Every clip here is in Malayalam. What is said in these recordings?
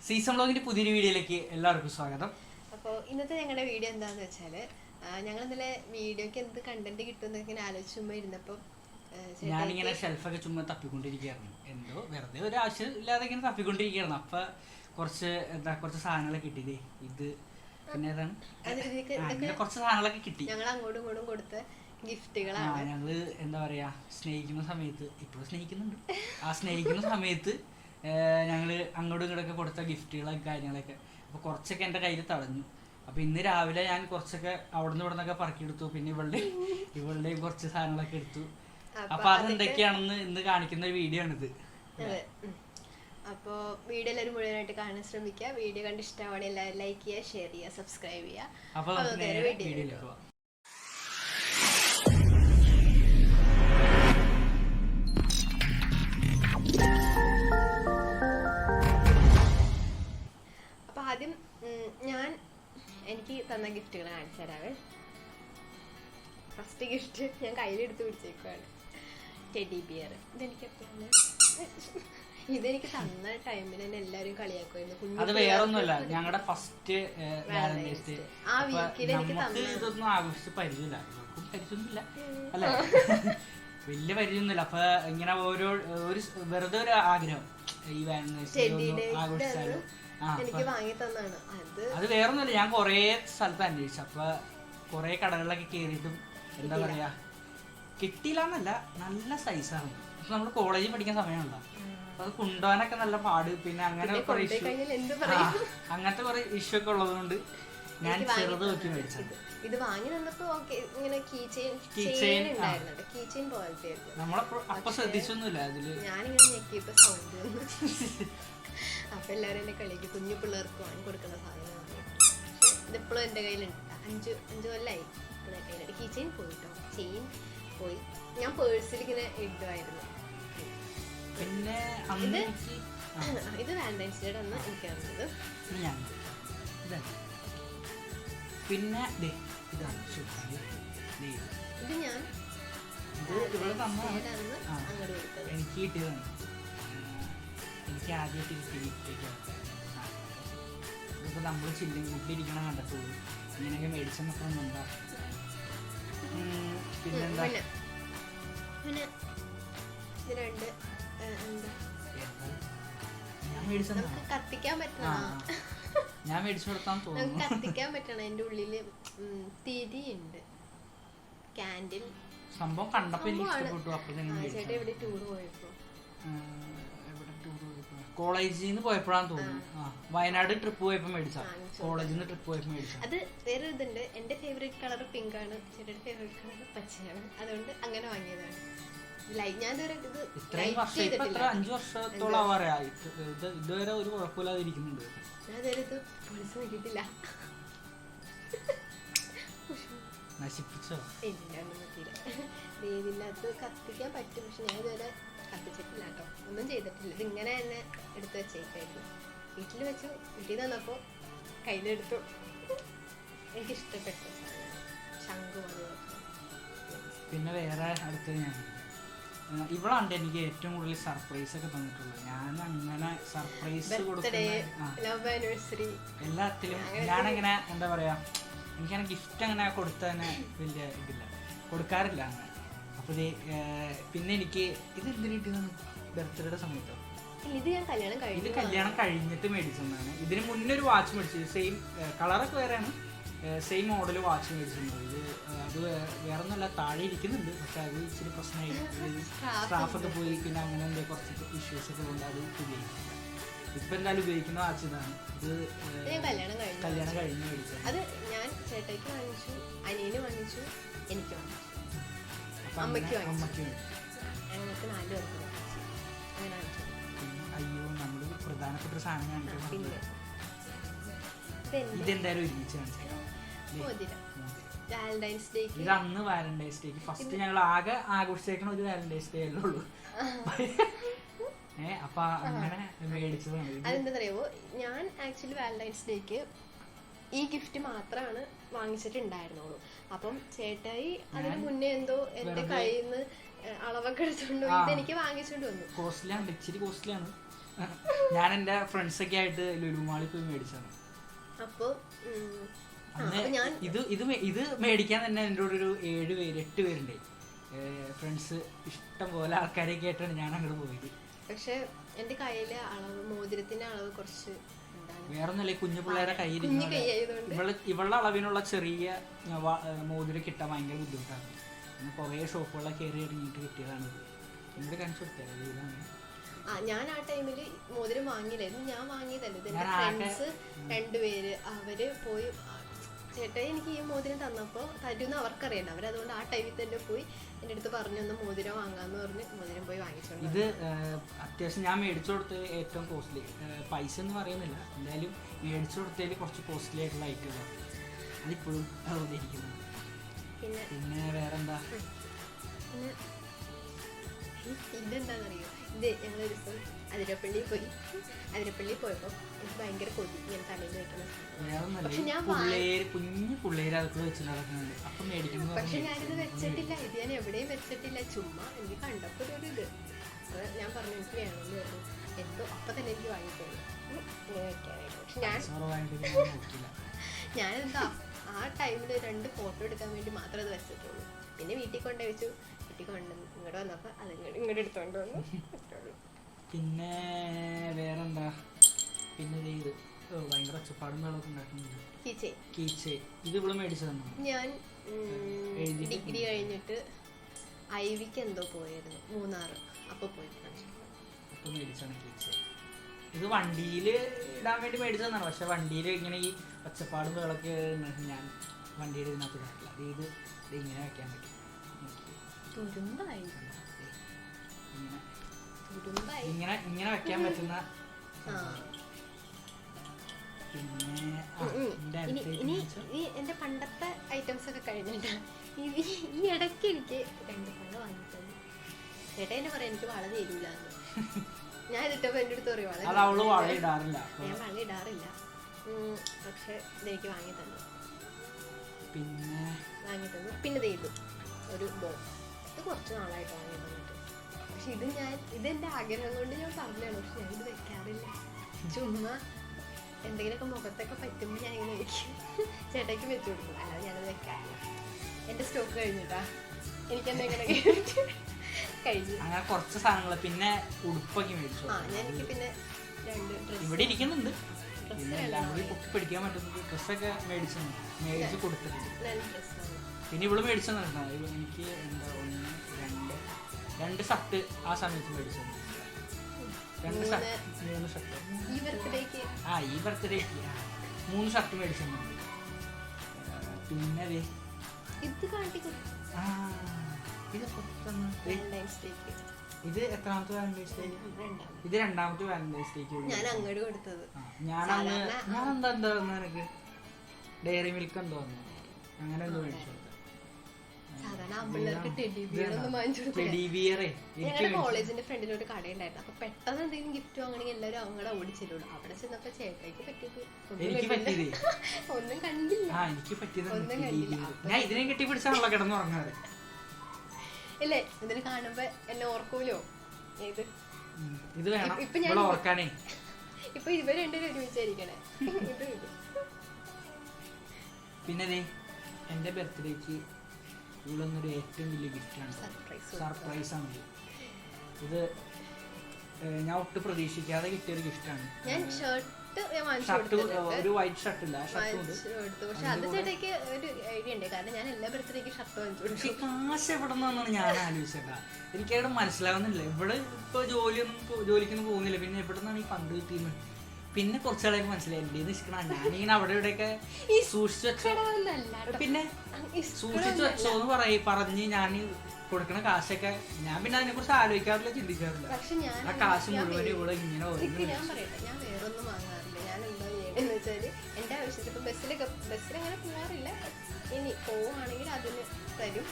സീസൺ വ്ലോഗിന്റെ പുതിയൊരു വീഡിയോയിലേക്ക് എല്ലാവർക്കും സ്വാഗതം. അപ്പോൾ ഇന്നത്തെ ഞങ്ങളുടെ വീഡിയോ എന്താണെന്ന് വെച്ചാൽ ഞങ്ങൾ ഇന്നലെ വീഡിയോക്ക് എന്ത് കണ്ടന്റ് കിട്ടുമെന്ന് ഇങ്ങനെ ആലോചിച്ചുമ്പോൾ ഇരുന്നപ്പോൾ ഞാനിങ്ങനെ ഷെൽഫൊക്കെ ചുമ്മാ തപ്പിക്കൊണ്ടിരിക്കുകയായിരുന്നു. എന്തോ വെറുതെ ഒരു ആവശ്യം ഇല്ലാതെ ഇങ്ങനെ തപ്പിക്കൊണ്ടിരിക്കുകയായിരുന്നു. അപ്പൊ കുറച്ച് സാധനങ്ങളൊക്കെ കിട്ടിയതേ. ഇത് പിന്നെ ഏതാണ് കുറച്ച് സാധനങ്ങളൊക്കെ കിട്ടി. ഞങ്ങൾ അങ്ങോട്ടും ഇങ്ങോട്ടും കൊടുത്ത ഗിഫ്റ്റുകളാണ്. ഞങ്ങള് എന്താ പറയാ, സ്നേഹിക്കുന്ന സമയത്ത്, ഇപ്പോഴും സ്നേഹിക്കുന്നുണ്ട്, ആ സ്നേഹിക്കുന്ന സമയത്ത് ഞങ്ങള് അങ്ങോട്ടും ഇങ്ങോട്ടൊക്കെ കൊടുത്ത ഗിഫ്റ്റുകളൊക്കെ കാര്യങ്ങളൊക്കെ. അപ്പൊ കുറച്ചൊക്കെ എൻ്റെ കയ്യിൽ തടഞ്ഞു. അപ്പൊ ഇന്ന് രാവിലെ ഞാൻ കുറച്ചൊക്കെ അവിടുന്ന് ഇവിടെ നിന്നൊക്കെ പറക്കിയെടുത്തു. പിന്നെ ഇവളുടെയും കുറച്ച് സാധനങ്ങളൊക്കെ എടുത്തു. അപ്പൊ അതെന്തൊക്കെയാണെന്ന് ഇന്ന് കാണിക്കുന്ന ഒരു വീഡിയോ ആണിത്. അപ്പോൾ വീഡിയോ എല്ലാവരും മുഴുവനായിട്ട് കാണാൻ ശ്രമിക്കുക. വീഡിയോ കണ്ട് ഇഷ്ടമാണ് എല്ലാവരും ലൈക്ക് ചെയ്യുക, ഷെയർ ചെയ്യുക, സബ്സ്ക്രൈബ് ചെയ്യുക. അപ്പൊ വീഡിയോയിലേക്ക് പോവാം. അപ്പൊ ആദ്യം ഞാൻ എനിക്ക് തന്ന ഗിഫ്റ്റുകൾ കാണിച്ചു തരാവേ. ഫസ്റ്റ് ഗിഫ്റ്റ് ഞാൻ കയ്യിലെടുത്ത് പിടിച്ചേക്കുവാണ്, ടെഡി ബിയർ. ഇതെനിക്ക് തന്ന ടൈമിൽ തന്നെ എല്ലാരും കളിയാക്കുമായിരുന്നു. അത് വേറൊന്നുമല്ല, ഞങ്ങളുടെ ഫസ്റ്റ് വാലന്റൈൻസ് ഡേ. ആ വീക്കിൽ എനിക്ക് ഇതൊന്നും ആഘോഷിച്ച് പരിചയമില്ല, പരിചയമൊന്നുമില്ല അല്ലെ, വലിയ പരിചയമൊന്നുമില്ല. അപ്പൊ ഇങ്ങനെ ഒരു വെറുതെ ഒരു ആഗ്രഹം, ഈ വാലന്റൈൻസ് ഡേ ആഘോഷിച്ചാലും. എനിക്ക് വാങ്ങി തന്നാണ് അത് വേറൊന്നുമില്ല, ഞാൻ കൊറേ സ്ഥലത്ത് അന്വേഷിച്ചു. അപ്പൊ കൊറേ കടകളിലൊക്കെ കേറിയിട്ടും എന്താ പറയാ കിട്ടിയില്ലെന്നല്ല, നല്ല സൈസാണ്. നമ്മള് കോളേജിൽ പഠിക്കുന്ന സമയമുണ്ടോ, അത് കൊണ്ടുപോകാനൊക്കെ നല്ല പാട്. പിന്നെ അങ്ങനെ കുറെ ഇഷ്യൂ, അങ്ങനത്തെ കുറെ ഇഷ്യൂ ഒക്കെ ഉള്ളതുകൊണ്ട് ഞാൻ ചെറുത് നോക്കി മേടിച്ചത്. ഇത് വാങ്ങി തന്നപ്പോ ഇങ്ങനെ കീ ചെയിൻ ഉണ്ടായിരുന്നു, കീ ചെയിൻ പോലത്തെ. നമ്മളപ്പോ അപ്പൊ ശ്രദ്ധിച്ചൊന്നുമില്ല അതില്. ഞാനിങ്ങനെ ഞെക്കിയപ്പോ സൗണ്ട് വന്നു. അപ്പൊ എല്ലാരും എന്നെ കളിക്ക്, കുഞ്ഞു പിള്ളേർക്ക് വാങ്ങി കൊടുക്കുന്ന സാധനമാണ്. പക്ഷെ ഇതിപ്പോഴും എന്റെ കയ്യിലുണ്ട്. അഞ്ചു കൊല്ലായി എന്റെ കയ്യിലുണ്ട്. കീ ചെയിൻ പോയിട്ടോ, ചെയിൻ പോയി. ഞാൻ പേഴ്സിൽ ഇങ്ങനെ ഇടുമായിരുന്നു. പിന്നെ ഇത് വാലന്റൈൻസ് ഡേ അന്ന് എനിക്ക് തന്നത്. പിന്നെ ഇത് ഞാൻ അങ്ങോട്ട് കൊടുത്തത്. എനിക്ക് കിട്ടിയതാണ്. എനിക്ക് ആദ്യമായിട്ട് കിട്ടിയ ഇതിപ്പോ നമ്മള് ചില്ലും കൂട്ടിയിരിക്കണം കണ്ടപ്പോഴും ഇങ്ങനെയൊക്കെ മേടിച്ചെന്നൊക്കെ എന്താ. പിന്നെന്താ, പിന്നെ ഇത് രണ്ട് ഞാൻ മേടിച്ചത് കത്തിക്കാൻ പറ്റണ, ഞാൻ മേടിച്ചു കൊടുത്താന്ന് തോന്നുന്നു. കത്തിക്കാൻ പറ്റണ. അതിന്റെ ഉള്ളില് തിരി ഉണ്ട്, കാൻഡിൽ സംഭവം കണ്ടപ്പോ എനിക്ക് ഇഷ്ടപ്പെട്ടു. അപ്പൊ ചേട്ടാ ഇവിടെ ടൂർ പോയപ്പോ, കോളേജിൽ നിന്ന് പോയപ്പോഴാന്ന് തോന്നുന്നു. വയനാട് ട്രിപ്പ് പോയപ്പോ മേടിച്ച, കോളേജിൽ നിന്ന് ട്രിപ്പ് പോയപ്പോ മേടിച്ച. അത് വേറെ ഇതുണ്ട്. എന്റെ ഫേവറേറ്റ് കളർ പിങ്ക് ആണ്, ചേട്ടയുടെ ഫേവറേറ്റ് കളർ പച്ചയാണ്. അതുകൊണ്ട് അങ്ങനെ വാങ്ങിയതാണ്. ഞാൻ ഇത്രയും വർഷം, ഇപ്പൊ എത്ര 5 വർഷത്തോളം ആവാറാ ഇതുവരെ ഒരു കുഴപ്പമില്ലാതെ ഇരിക്കുന്നുണ്ട്. നശിപ്പിച്ചോ? ഇതിനകത്ത് കത്തിക്കാൻ പറ്റും, പക്ഷെ ഞാൻ ഇതുവരെ കത്തിച്ചിട്ടില്ല കേട്ടോ, ഒന്നും ചെയ്തിട്ടില്ല. ഇതിങ്ങനെ തന്നെ എടുത്ത് വെച്ചേക്കായിരുന്നു. വീട്ടിൽ വെച്ചു, വീട്ടിൽ തന്നപ്പോ കയ്യിലെടുത്തു. എനിക്ക് ഇഷ്ടപ്പെട്ടു ശംഖു. പിന്നെ വേറെ അടുത്ത് ഞാൻ ഇവളാണ്ട് എനിക്ക് ഏറ്റവും കൂടുതൽ സർപ്രൈസ് ഒക്കെ തന്നിട്ടുള്ളത്. ഞാൻ അങ്ങനെ സർപ്രൈസ് എല്ലാത്തിലും ഞാനങ്ങനെ എന്താ പറയാ, എനിക്കങ്ങനെ ഗിഫ്റ്റ് അങ്ങനെ കൊടുത്ത തന്നെ വലിയ ഇതില്ല, കൊടുക്കാറില്ല അങ്ങനെ. അപ്പൊ പിന്നെ എനിക്ക് ഇത് എന്തിനു കിട്ടിയതാണ്, ബർത്ത്ഡേയുടെ സമയത്തോ, ഇത് കല്യാണം കഴിഞ്ഞിട്ട് മേടിച്ചതാണ്. ഇതിന് മുന്നേ ഒരു വാച്ച് മേടിച്ചത്, സെയിം കളറൊക്കെ വേറെയാണ്, സെയിം മോഡൽ വാച്ച് മേടിച്ചിട്ടുണ്ട്. ഇത് അത് വേറെ ഒന്നുമല്ല, താഴെ ഇരിക്കുന്നുണ്ട്, പക്ഷെ അത് ഇച്ചിരി പ്രശ്നമായി, സ്റ്റാഫൊക്കെ പോയി, പിന്നെ അങ്ങനെ എന്താ കുറച്ച് ഇഷ്യൂസ് ഒക്കെ കൊണ്ട് അത് ഉപയോഗിക്കും. ഇപ്പൊ എന്തായാലും ഉപയോഗിക്കുന്ന വാച്ച് ഇതാണ്. ഇത് കല്യാണം കഴിഞ്ഞ് മേടിച്ചത്. അത് ഞാൻ ചേട്ടയ്ക്ക് വാങ്ങിച്ചു, അനിയന് വാങ്ങിച്ചു, എനിക്ക് വാങ്ങിച്ചു, അമ്മയ്ക്ക് വാങ്ങിച്ചു. ഞങ്ങൾക്ക് 4 പേർക്ക് വാങ്ങിച്ചു. അങ്ങനെ വാങ്ങിച്ചു. അയ്യോ, നമ്മള് പ്രധാനപ്പെട്ട ഒരു സാധനം കാണിക്കണം. ഇതെന്തായാലും ഒരുമിച്ച് കാണിച്ചേക്കാം. വാലന്റൈൻസ് ഡേക്ക്, ഇത് അന്ന് വാലന്റൈൻസ് ഡേക്ക് ഫസ്റ്റ് ഞങ്ങൾ ആകെ ആഘോഷിച്ചേക്കണ ഒരു വാലന്റൈൻസ് ഡേ അല്ലേ ഉള്ളൂ. അപ്പൊ അങ്ങനെ മേടിച്ചതാണ്. അതെന്താ അറിയാവോ, ഞാൻ ആക്ച്വലി വാലന്റൈൻസ് ഡേക്ക് ഈ ഗിഫ്റ്റ് മാത്രമാണ് വാങ്ങിച്ചിട്ടുണ്ടായിരുന്നുള്ളൂ. അപ്പം ചേട്ടായി അതിന് മുന്നേ എന്തോ എന്റെ കയ്യിൽ നിന്ന് അളവൊക്കെ എടുത്തോണ്ട് ഇതെനിക്ക് വാങ്ങിച്ചോണ്ട് വന്നു. കോസ്റ്റ്ലിയാണ്, ഇച്ചിരി കോസ്റ്റ്ലിയാണ്. ഞാൻ എൻ്റെ ഫ്രണ്ട്സൊക്കെ ആയിട്ട് ലുലു മാളിൽ പോയി മേടിച്ചതാണ്. അപ്പോൾ ഇത് മേടിക്കാൻ തന്നെ എൻ്റെ കൂടെ ഒരു 7 പേര് 8 പേരുണ്ട് ഫ്രണ്ട്സ്. ഇഷ്ടം പോലെ ആൾക്കാരെയൊക്കെ ആയിട്ടാണ് ഞാൻ അങ്ങോട്ട് പോയത്. പക്ഷെ എൻ്റെ കയ്യിലെ അളവ്, മോതിരത്തിന്റെ അളവ് കുറച്ച് വേറൊന്നുമല്ലേ, കുഞ്ഞു പിള്ളേരെ കയ്യിൽ ഇവളുടെ അളവിനുള്ള ചെറിയ മോതിരം കിട്ടാൻ ഭയങ്കര ബുദ്ധിമുട്ടാണ്. പിന്നെ കുറേ ഷോപ്പുകളൊക്കെ കയറി ഇറങ്ങിയിട്ട് കിട്ടിയതാണിത്. ഇവിടെ കാണിച്ചു കൊടുത്തത് ഇതാണ്. ഞാൻ ആ ടൈമിൽ മോതിരം വാങ്ങിയില്ലായിരുന്നു, ഞാൻ വാങ്ങിയതല്ല. ഇത് എൻ്റെ ഫ്രണ്ട്സ് 2 പേര് അവര് പോയി ചേട്ടാ എനിക്ക് ഈ മോതിരം തന്നപ്പോൾ തരുമെന്ന് അവർക്കറിയണ്ട. അവരതുകൊണ്ട് ആ ടൈമിൽ തന്നെ പോയി എൻ്റെ അടുത്ത് പറഞ്ഞു ഒന്ന് മോതിരം വാങ്ങാന്ന് പറഞ്ഞ് മോതിരം പോയി വാങ്ങിച്ചോണ്ട്. ഇത് അത്യാവശ്യം ഞാൻ മേടിച്ചു കൊടുത്തത് ഏറ്റവും കോസ്റ്റ്ലി, പൈസ എന്ന് പറയുന്നില്ല, എന്തായാലും മേടിച്ചു കൊടുത്തതിൽ കുറച്ച് കോസ്റ്റ്ലി ആയിട്ടുള്ള ഐറ്റമാണ്. അതിപ്പോഴും ഇരിക്കുന്നത്. പിന്നെ വേറെന്താ, ഇതെന്താണെന്നറിയോ, ഇത് ഞങ്ങളൊരു ദിവസം അതിരപ്പള്ളിയിൽ പോയപ്പോൾ എനിക്ക് ഭയങ്കര കൊതി ഞാൻ തലയിൽ വെക്കണം. കുഞ്ഞു പിള്ളേര് അതൊക്കെ വെച്ച് നടക്കുന്നുണ്ട്. പക്ഷെ ഞാനിത് വെച്ചിട്ടില്ല, ഇത് ഞാൻ എവിടെയും വെച്ചിട്ടില്ല. ചുമ്മാ എനിക്ക് കണ്ടപ്പോൾ ഒരു ഇത് ഞാൻ പറഞ്ഞു എനിക്ക് വേണമെന്ന് പറഞ്ഞു. എന്തോ അപ്പം തന്നെ എനിക്ക് വാങ്ങിപ്പോയി ഇങ്ങനെ വെക്കാനായിട്ട്. പക്ഷെ ഞാനെന്താ ആ ടൈമിൽ 2 ഫോട്ടോ എടുക്കാൻ വേണ്ടി മാത്രമേ അത് വെച്ചിട്ടുള്ളൂ. പിന്നെ വീട്ടിൽ കൊണ്ടുപോയി വെച്ചു. വീട്ടിൽ ഇങ്ങോട്ട് വന്നപ്പോൾ അത് ഇങ്ങോട്ട് എടുത്തോണ്ട് വന്നു. പിന്നെ വേറെന്താ, പിന്നെ ഇത് ഭയങ്കര ഒച്ചപ്പാടും വെള്ളമൊക്കെ ഉണ്ടാക്കുന്നുണ്ട്. കീച്ചേ ഇത് ഇവിടെ മേടിച്ചതാണ്. ഞാൻ ഡിഗ്രി കഴിഞ്ഞിട്ട് ഐവിക്ക് എന്തോ പോയായിരുന്നു, മൂന്നാർ. അപ്പോൾ മേടിച്ചാണ് കീച്ചേ. ഇത് വണ്ടിയിൽ ഇടാൻ വേണ്ടി മേടിച്ചതാണ്. പക്ഷെ വണ്ടിയിൽ ഇങ്ങനെ ഈ ഒച്ചപ്പാടും വെള്ളമൊക്കെ ഞാൻ വണ്ടിയുടെ ഇതിനകത്ത് ഇടാറില്ല. ഇത് ഇങ്ങനെ വെക്കാൻ പറ്റും. ഇങ്ങനെ വെക്കാൻ പറ്റുന്ന. ഇനി എന്റെ പണ്ടത്തെ ഐറ്റംസ് ഒക്കെ കഴിഞ്ഞിട്ട് ഈ ഇടയ്ക്ക് എനിക്ക് 2 വള വാങ്ങിത്തന്നു. ചേട്ടാ എന്നെ പറയാം എനിക്ക് വള തരൂല. ഞാൻ ഇതിട്ടപ്പോ എന്റെ അടുത്ത് പറയും ഞാൻ വള ഇടാറില്ല. പക്ഷെ ഇതെനിക്ക് വാങ്ങി തന്നു. പിന്നെ ചെയ്തു ഒരു ബോ. ഇത് കുറച്ച് നാളായിട്ട് വാങ്ങി തന്നിട്ട്. പക്ഷെ ഇതെന്റെ ആഗ്രഹം കൊണ്ട് ഞാൻ പറഞ്ഞാണ്. പക്ഷെ ഞാനിത് വെക്കാറില്ല. ചുമ്മാ എന്തെങ്കിലുമൊക്കെ മുഖത്തൊക്കെ പറ്റുമ്പോൾ ഞാനിങ്ങനെ വെക്കും. ചേട്ടയ്ക്ക് വെച്ചു കൊടുക്കും. അല്ലാതെ ഞാനത് വെക്കാറില്ല. എന്റെ സ്റ്റോക്ക് കഴിഞ്ഞിട്ടാ എനിക്കെന്തെങ്കിലും കഴിഞ്ഞു. അങ്ങനെ കുറച്ച് സാധനങ്ങൾ. പിന്നെ ഉടുപ്പൊക്കെ മേടിച്ചു. എനിക്ക് പിന്നെ 2 ഡ്രസ് ഇവിടെ ഇരിക്കുന്നുണ്ട്. പിടിക്കാൻ പറ്റുന്ന ഡ്രസ്സൊക്കെ മേടിച്ച് കൊടുത്തിട്ടുണ്ട്. പിന്നെ ഇവള് മേടിച്ചു തന്നിട്ടുണ്ടോ എനിക്ക്? എന്താ 2 ഷർട്ട് ആ സമയത്ത് മേടിച്ചു. 2 ഷർട്ട് 3 ഷർട്ട് ഈ ബർത്ത്ഡേക്ക് 3 ഷർട്ട് മേടിച്ചിട്ടുണ്ട്. പിന്നെ ഇത് എത്രാമത്തെ വാലന്റൈൻസ് ഡേ? ഇത് 2ാമത്തെ വാലന്റൈൻസ് ഡേക്ക് ഞാൻ അങ്ങോട്ട് കൊടുത്തത്. ഞാൻ എന്താ നിനക്ക് ഡയറി മിൽക്ക് എന്തോ അങ്ങനെ എന്തോ മേടിച്ചു. കോളേജിന്റെ ഫ്രണ്ടിൽ ഒരു കടയുണ്ടായിരുന്നു. അപ്പൊ പെട്ടെന്ന് എന്തെങ്കിലും ഗിഫ്റ്റ് വാങ്ങണമെങ്കിൽ എല്ലാവരും അങ്ങടെ ഓടിച്ചിട്ടുള്ളൂ. അവിടെ ചെന്നപ്പോ ചേട്ടായിക്ക് പറ്റിയത് ഒന്നും കണ്ടില്ല. ഞാൻ ഇതിനെ കെട്ടിപ്പിടിച്ചാണല്ലോ കിടന്നുറങ്ങാറ്. ഇല്ലേ ഇതിന് കാണുമ്പോ എന്നെ ഓർക്കൂലോ? ഇത് വേണം ഇപ്പൊ ഓർക്കാനേ. ഇപ്പൊ ഇവർ 2 പേരും ഒരുമിച്ചായിരിക്കണേ. പിന്നെ എന്റെ ബർത്ത്ഡേക്ക് ഇവളൊന്നൊരു ഏറ്റവും വലിയ ഗിഫ്റ്റാണ്, സർപ്രൈസാണ്. ഇത് ഞാൻ ഒട്ടും പ്രതീക്ഷിക്കാതെ കിട്ടിയൊരു ഗിഫ്റ്റാണ്. ഒരു വൈറ്റ് ഷർട്ട് ഇല്ല, കാശ് എവിടെ നിന്നാണ് ഞാൻ ആലോചിച്ചേട്ടാ. എനിക്കവിടെ മനസ്സിലാവുന്നില്ല. ഇവിടെ ഇപ്പൊ ജോലിക്കൊന്നും പോകുന്നില്ല. പിന്നെ എവിടെ നിന്നാണ് ഈ ഫണ്ട് കിട്ടിയെന്ന് പിന്നെ കുറച്ചാളേക്ക് മനസ്സിലായി. എന്റെ നിഷ്കണ ഞാനിങ്ങനെ അവിടെ ഇവിടെയൊക്കെ സൂക്ഷിച്ചു വെച്ചോ. പിന്നെ സൂക്ഷിച്ചു വെച്ചോ എന്ന് പറഞ്ഞ് ഞാൻ കൊടുക്കണ കാശൊക്കെ ഞാൻ പിന്നെ അതിനെ കുറിച്ച് ആലോചിക്കാറില്ല, ചിന്തിക്കാറില്ല. ആ കാശ് മുഴുവൻ ഇവിടെ ഇങ്ങനെ ഞാൻ വേറൊന്നും വാങ്ങാറില്ല. ഞാൻ എന്താ ചെയ്യണമെന്ന് വെച്ചാല് എന്റെ ആവശ്യത്തിൽ ഇപ്പൊ ബസ്സിലങ്ങനെ പോകാറില്ല. ഇനി പോവുകയാണെങ്കിൽ അതിന് തരും.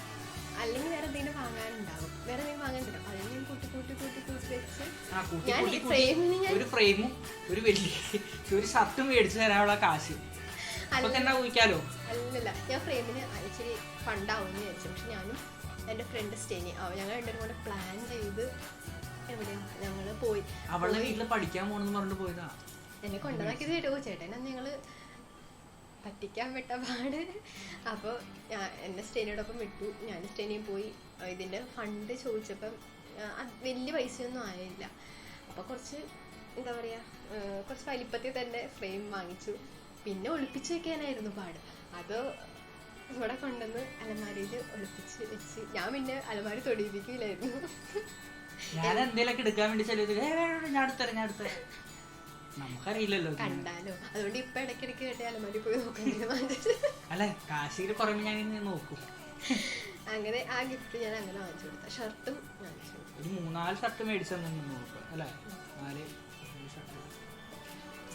അല്ലെങ്കിൽ വേറെ എന്തെങ്കിലും വാങ്ങാനുണ്ടാവും. വേറെ എന്തെങ്കിലും വാങ്ങാൻ തരും. അതിന് ഞാൻ കൂട്ടി വെച്ച് ഒരു ഫ്രെയിമും ഒരു വലിയ ഒരു ഷർട്ടും മേടിച്ചു തരാനുള്ള കാശ് തന്നെ ഊഹിക്കാലോ. അല്ലല്ല, ഞാൻ ഫ്രെയിമിന് ഇച്ചിരി ഫണ്ടാവും എന്ന് വിചാരിച്ചു. പക്ഷെ ഞാനും എൻ്റെ ഫ്രണ്ട് സ്റ്റേനി ഞങ്ങൾ 2 പേരും കൂടെ പ്ലാൻ ചെയ്ത് എവിടെയാ ഞങ്ങള് പോയി അവളുടെ വീട്ടില് പഠിക്കാൻ പോണെന്ന് പറഞ്ഞിട്ട് പോയതാ. എന്നെ കൊണ്ടുവന്നാക്കിയത് കേട്ടോ ചേട്ടൻ. അന്ന് ഞങ്ങള് പറ്റിക്കാൻ വിട്ട പാട്. അപ്പോൾ എന്നെ സ്റ്റേനിയോടൊപ്പം വിട്ടു, ഞാൻ സ്റ്റേനിയും പോയി. ഇതിൻ്റെ ഫണ്ട് ചോദിച്ചപ്പം വലിയ പൈസയൊന്നും ആയില്ല. അപ്പോൾ കുറച്ച് എന്താ പറയുക, കുറച്ച് വലിപ്പത്തിൽ തന്നെ ഫ്രെയിം വാങ്ങിച്ചു. പിന്നെ ഒളിപ്പിച്ച് വെക്കാനായിരുന്നു പാട്. അത് ഇവിടെ കൊണ്ടുവന്ന് അലമാരിയിൽ ഒളിപ്പിച്ച് വെച്ച് ഞാൻ പിന്നെ അലമാരി തൊടിയിപ്പിക്കില്ലായിരുന്നു. ഞാൻ എന്തേലൊക്കെ എടുക്കാൻ വേണ്ടി ഞാൻ അടുത്തരാം നമുക്കറിയില്ലല്ലോ കണ്ടാലോ. അതുകൊണ്ട് ഇപ്പൊ ഇടയ്ക്കിടയ്ക്ക് കേട്ട അലമാരി പോയി നോക്കാൻ അല്ലെ കാശിയിൽ കുറയുമ്പോ ഞാൻ നോക്കും. അങ്ങനെ ആ ഗിഫ്റ്റ് ഞാൻ അങ്ങനെ വാങ്ങിച്ചു കൊടുത്ത. ഷർട്ടും വാങ്ങിച്ചു കൊടുത്തു. ഒരു 3-4 ഷർട്ട് മേടിച്ചു നോക്കുക അല്ലെ. 4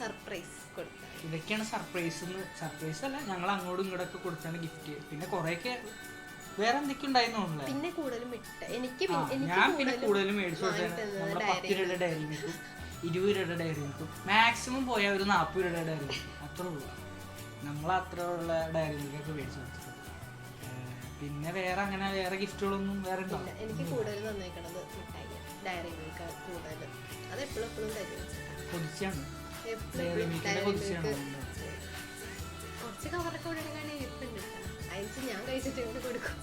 സർപ്രൈസ് കൊടുത്ത. ഇതൊക്കെയാണ് സർപ്രൈസ് അല്ല, ഞങ്ങൾ അങ്ങോട്ടും ഇങ്ങോട്ടൊക്കെ കൊടുത്താണ് ഗിഫ്റ്റ്. പിന്നെ കൊറേയൊക്കെ വേറെ എന്തൊക്കെ ഉണ്ടായിരുന്നു. പിന്നെ കൂടുതലും ഞാൻ പിന്നെ കൂടുതലും മേടിച്ചു കൊടുത്തത് നമ്മുടെ 10 രൂപയുടെ ഡയറി മിൽക്കും 20 രൂപയുടെ ഡയറി മിൽക്കും, മാക്സിമം പോയാൽ ഒരു 40 രൂപയുടെ ഡയറി മിൽക്കും, അത്രേ ഉള്ളൂ. നമ്മൾ അത്ര ഉള്ള ഡയറി മിൽക്കൊക്കെ മേടിച്ചു കൊടുത്തിട്ടുണ്ട്. പിന്നെ വേറെ അങ്ങനെ വേറെ ഗിഫ്റ്റുകളൊന്നും വേറെ ഉണ്ടോ? എനിക്ക് കൂടുതൽ തന്നേക്കണത് മിഠായി, ഡയറി മിൽക്ക് കൂടുതൽ. അത് എപ്പോഴും കൊതിച്ചാണ് കുറച്ച് കവറൊക്കെ ഇവിടെ ഇരിപ്പുണ്ട്. അയച്ച് ഞാൻ കഴിച്ചിട്ട് ഇങ്ങോട്ട് കൊടുക്കും.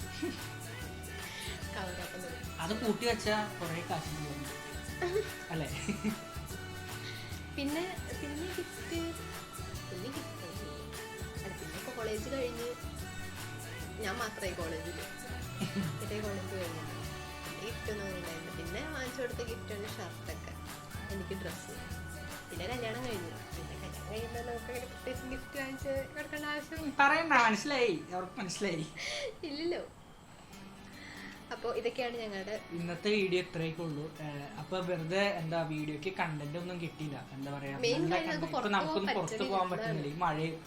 കവറൊക്കെ അത് കൂട്ടി വെച്ചാ കൊറേ കാശ് അല്ലേ. പിന്നെ ഗിഫ്റ്റ് പിന്നെ കോളേജ് കഴിഞ്ഞ് ഞാൻ മാത്രമായി കോളേജിൽ കോളേജ് കഴിഞ്ഞു. ഗിഫ്റ്റ് ഒന്നും ഉണ്ടായിരുന്നു. പിന്നെ വാങ്ങിച്ചു കൊടുത്ത ഗിഫ്റ്റാണ് ഷർട്ടൊക്കെ, എനിക്ക് ഡ്രസ്സ്. പിന്നെ കല്യാണം കഴിഞ്ഞു. പിന്നെ കല്യാണം കഴിയുമ്പോൾ നമുക്ക് പ്രത്യേകിച്ച് ഗിഫ്റ്റ് വാങ്ങിച്ച് കൊടുക്കേണ്ട ആവശ്യം പറയണ്ട. മനസ്സിലായി ഇല്ലല്ലോ. അപ്പോൾ ഇതൊക്കെയാണ് ഞങ്ങളുടെ ഇന്നത്തെ വീഡിയോ. ഇത്രയൊക്കെ ഉള്ളൂ. അപ്പൊ വെറുതെ എന്താ വീഡിയോക്ക് കണ്ടന്റ് ഒന്നും കിട്ടിയില്ല. എന്താ പറയാ, നമുക്കൊന്നും പുറത്ത് പോകാൻ പറ്റുന്നില്ല. ഈ മഴയും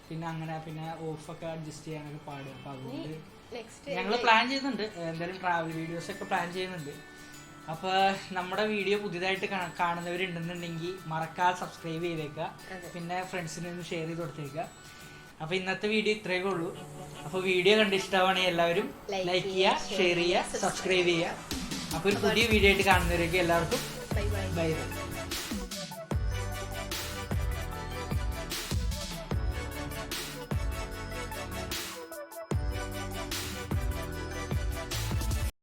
പിന്നെ ഓഫൊക്കെ അഡ്ജസ്റ്റ് ചെയ്യാനൊക്കെ പാടും. അപ്പൊ അതുകൊണ്ട് ഞങ്ങൾ പ്ലാൻ ചെയ്യുന്നുണ്ട്, എന്തായാലും ട്രാവൽ വീഡിയോസ് ഒക്കെ പ്ലാൻ ചെയ്യുന്നുണ്ട്. അപ്പൊ നമ്മുടെ വീഡിയോ പുതിയതായിട്ട് കാണുന്നവരുണ്ടെന്നുണ്ടെങ്കിൽ മറക്കാതെ സബ്സ്ക്രൈബ് ചെയ്തേക്കുക. പിന്നെ ഫ്രണ്ട്സിന് ഒന്ന് ഷെയർ ചെയ്ത് കൊടുത്തേക്കുക. അപ്പൊ ഇന്നത്തെ വീഡിയോ ഇത്രയൊക്കെ ഉള്ളൂ. അപ്പൊ വീഡിയോ കണ്ട് ഇഷ്ടമാണെങ്കിൽ എല്ലാവരും ലൈക്ക് ചെയ്യുക, ഷെയർ ചെയ്യുക, സബ്സ്ക്രൈബ് ചെയ്യുക. അപ്പൊ ഒരു പുതിയ വീഡിയോ ആയിട്ട് കാണുന്നവരേക്ക് എല്ലാവർക്കും ബൈ ബൈ.